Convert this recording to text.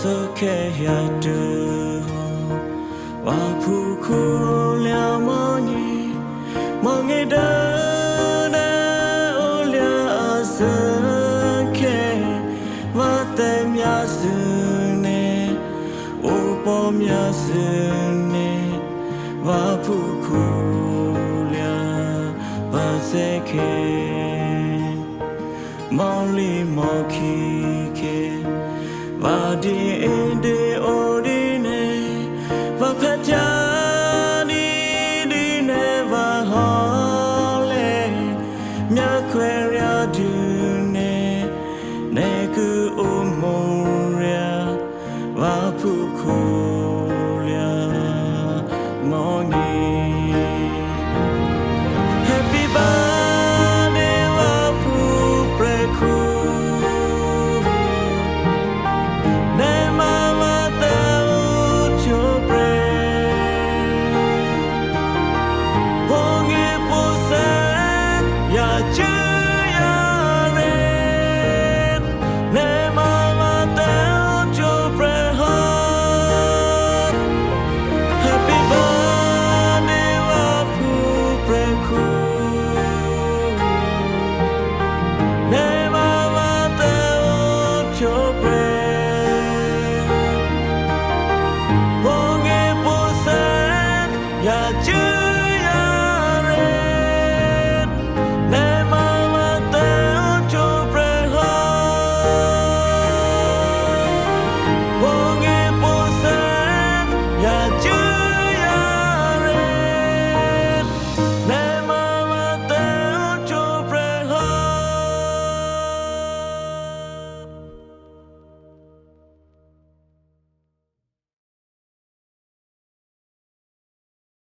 ke ya tu wa phu khu lia ma ni ma nge da na o lia sa ke wa te mya su ne o po mya su ne wa phu khu lia ba se ke Molly Moki ke Vadi Inde